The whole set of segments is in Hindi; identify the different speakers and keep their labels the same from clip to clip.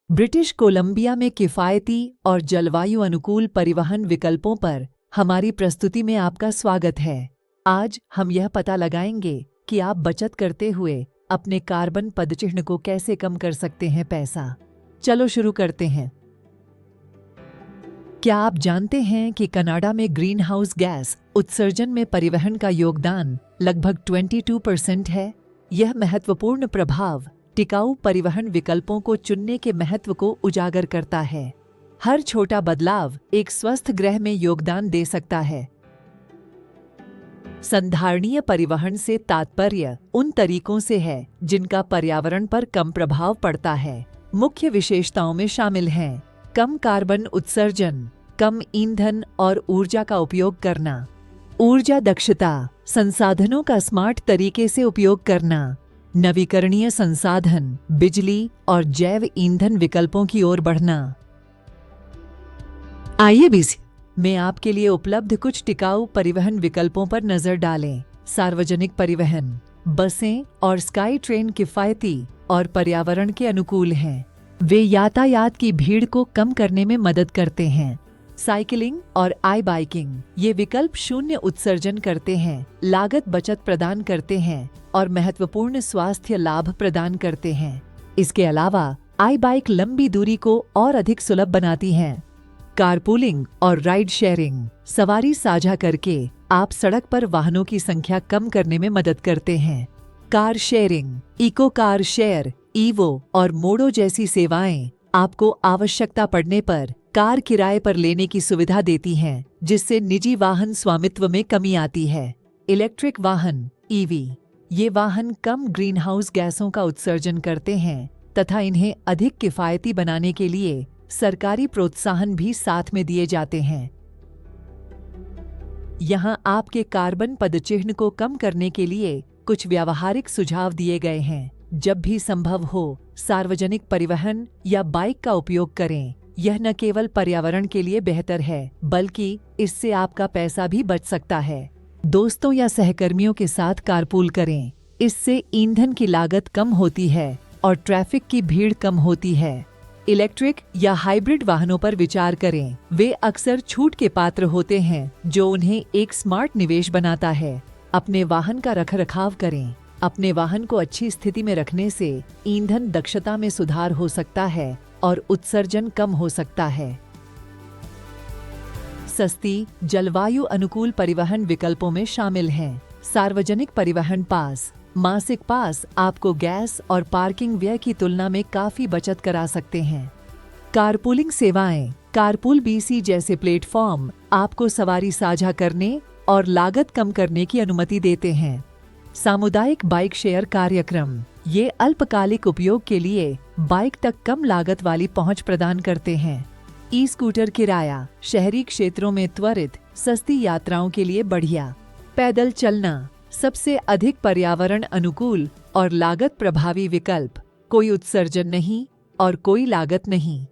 Speaker 1: ब्रिटिश कोलंबिया में किफ़ायती और जलवायु अनुकूल परिवहन विकल्पों पर हमारी प्रस्तुति में आपका स्वागत है। आज हम यह पता लगाएंगे कि आप बचत करते हुए अपने कार्बन पदचिह्न को कैसे कम कर सकते हैं पैसा। चलो शुरू करते हैं। क्या आप जानते हैं कि कनाडा में ग्रीन हाउस गैस उत्सर्जन में परिवहन का योगदान लगभग 22% है। यह महत्वपूर्ण प्रभाव टिकाऊ परिवहन विकल्पों को चुनने के महत्व को उजागर करता है। हर छोटा बदलाव एक स्वस्थ ग्रह में योगदान दे सकता है। संधारणीय परिवहन से तात्पर्य उन तरीकों से है जिनका पर्यावरण पर कम प्रभाव पड़ता है। मुख्य विशेषताओं में शामिल हैं कम कार्बन उत्सर्जन, कम ईंधन और ऊर्जा का उपयोग करना, ऊर्जा दक्षता, संसाधनों का स्मार्ट तरीके से उपयोग करना, नवीकरणीय संसाधन, बिजली और जैव ईंधन विकल्पों की ओर बढ़ना। आइए में आपके लिए उपलब्ध कुछ टिकाऊ परिवहन विकल्पों पर नजर डालें। सार्वजनिक परिवहन, बसें और स्काई ट्रेन किफायती और पर्यावरण के अनुकूल हैं। वे यातायात की भीड़ को कम करने में मदद करते हैं। साइकिलिंग और आई बाइकिंग, ये विकल्प शून्य उत्सर्जन करते हैं, लागत बचत प्रदान करते हैं और महत्वपूर्ण स्वास्थ्य लाभ प्रदान करते हैं। इसके अलावा आई बाइक लंबी दूरी को और अधिक सुलभ बनाती हैं। कारपूलिंग और राइड शेयरिंग, सवारी साझा करके आप सड़क पर वाहनों की संख्या कम करने में मदद करते हैं। Car sharing, eco car share, Evo और मोडो जैसी सेवाएं आपको आवश्यकता पड़ने पर कार किराए पर लेने की सुविधा देती हैं, जिससे निजी वाहन स्वामित्व में कमी आती है। इलेक्ट्रिक वाहन ईवी, ये वाहन कम ग्रीन हाउस गैसों का उत्सर्जन करते हैं तथा इन्हें अधिक किफायती बनाने के लिए सरकारी प्रोत्साहन भी साथ में दिए जाते हैं। यहाँ आपके कार्बन पदचिह्न को कम करने के लिए कुछ व्यावहारिक सुझाव दिए गए हैं। जब भी संभव हो, सार्वजनिक परिवहन या बाइक का उपयोग करें। यह न केवल पर्यावरण के लिए बेहतर है, बल्कि इससे आपका पैसा भी बच सकता है। दोस्तों या सहकर्मियों के साथ कारपूल करें। इससे ईंधन की लागत कम होती है और ट्रैफिक की भीड़ कम होती है। इलेक्ट्रिक या हाइब्रिड वाहनों पर विचार करें। वे अक्सर छूट के पात्र होते हैं, जो उन्हें एक स्मार्ट निवेश बनाता है। अपने वाहन का रखरखाव करें। अपने वाहन को अच्छी स्थिति में रखने से ईंधन दक्षता में सुधार हो सकता है और उत्सर्जन कम हो सकता है। सस्ती, जलवायु अनुकूल परिवहन विकल्पों में शामिल हैं सार्वजनिक परिवहन पास। मासिक पास आपको गैस और पार्किंग व्यय की तुलना में काफी बचत करा सकते हैं। कारपूलिंग सेवाएं, कारपूल बीसी जैसे प्लेटफॉर्म आपको सवारी साझा करने और लागत कम करने की अनुमति देते हैं। सामुदायिक बाइक शेयर कार्यक्रम, ये अल्पकालिक उपयोग के लिए बाइक तक कम लागत वाली पहुंच प्रदान करते हैं। ई स्कूटर किराया, शहरी क्षेत्रों में त्वरित, सस्ती यात्राओं के लिए बढ़िया। पैदल चलना, सबसे अधिक पर्यावरण अनुकूल और लागत प्रभावी विकल्प। कोई उत्सर्जन नहीं और कोई लागत नहीं।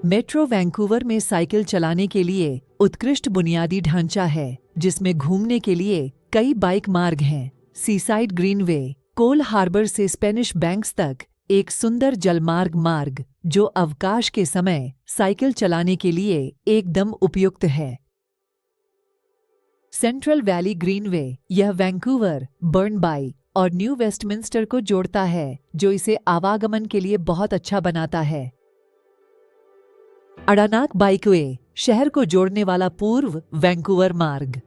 Speaker 1: मेट्रो वैंकूवर में साइकिल चलाने के लिए उत्कृष्ट बुनियादी ढांचा है, जिसमें घूमने के लिए कई बाइक मार्ग हैं। सीसाइड ग्रीनवे, कोल हार्बर से स्पेनिश बैंक्स तक एक सुंदर जलमार्ग मार्ग, जो अवकाश के समय साइकिल चलाने के लिए एकदम उपयुक्त है। सेंट्रल वैली ग्रीनवे, यह वैंकूवर, बर्नबाई और न्यू वेस्टमिंस्टर को जोड़ता है, जो इसे आवागमन के लिए बहुत अच्छा बनाता है। अडानाक बाइकवे, शहर को जोड़ने वाला पूर्व वैंकूवर मार्ग।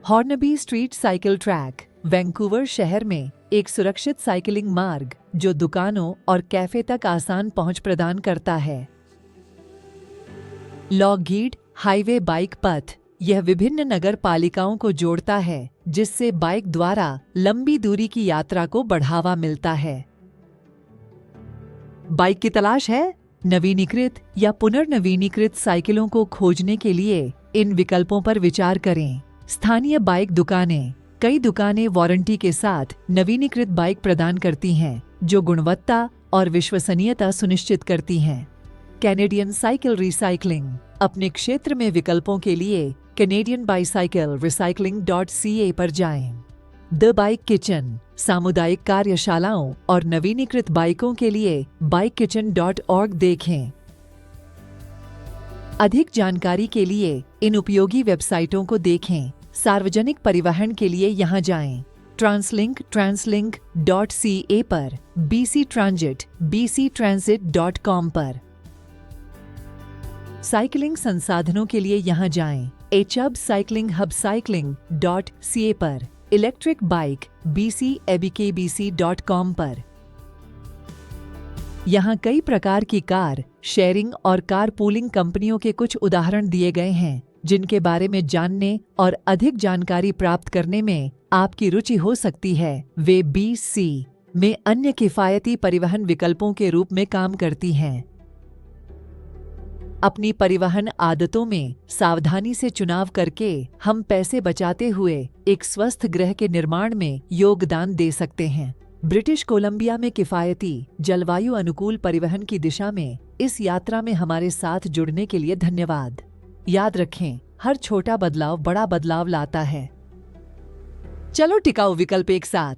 Speaker 1: Hornby street cycle track, Vancouver शहर में एक सुरक्षित साइकिलिंग मार्ग, जो दुकानों और कैफे तक आसान पहुंच प्रदान करता है। लॉकहीड हाईवे बाइक पथ, यह विभिन्न नगर पालिकाओं को जोड़ता है, जिससे बाइक द्वारा लंबी दूरी की यात्रा को बढ़ावा मिलता है। बाइक की तलाश है? नवीनीकृत या पुनर्नवीनीकृत साइकिलों को खोजने के लिए इन विकल्पों पर विचार करें। स्थानीय बाइक दुकानें, कई दुकानें वारंटी के साथ नवीनीकृत बाइक प्रदान करती हैं, जो गुणवत्ता और विश्वसनीयता सुनिश्चित करती हैं। कैनेडियन साइकिल रिसाइकलिंग, अपने क्षेत्र में विकल्पों के लिए कैनेडियन बाईसाइकिल रिसाइकलिंग.ca पर जाएं। द बाइक किचन, सामुदायिक कार्यशालाओं और नवीनीकृत बाइकों के लिए bikekitchen.org देखें। अधिक जानकारी के लिए इन उपयोगी वेबसाइटों को देखें। सार्वजनिक परिवहन के लिए यहाँ जाएं। translink.ca पर, BC Transit bctransit.com पर। साइकिलिंग संसाधनों के लिए यहाँ जाएं। HUB साइकिलिंग hubcycling.ca पर, इलेक्ट्रिक बाइक bcabkbc.com पर। यहाँ कई प्रकार की कार शेयरिंग और कार पूलिंग कंपनियों के कुछ उदाहरण दिए गए हैं, जिनके बारे में जानने और अधिक जानकारी प्राप्त करने में आपकी रुचि हो सकती है। वे BC में अन्य किफायती परिवहन विकल्पों के रूप में काम करती हैं। अपनी परिवहन आदतों में सावधानी से चुनाव करके हम पैसे बचाते हुए एक स्वस्थ ग्रह के निर्माण में योगदान दे सकते हैं। ब्रिटिश कोलंबिया में किफायती जलवायु अनुकूल परिवहन की दिशा में इस यात्रा में हमारे साथ जुड़ने के लिए धन्यवाद। याद रखें, हर छोटा बदलाव बड़ा बदलाव लाता है। चलो टिकाऊ विकल्प एक साथ।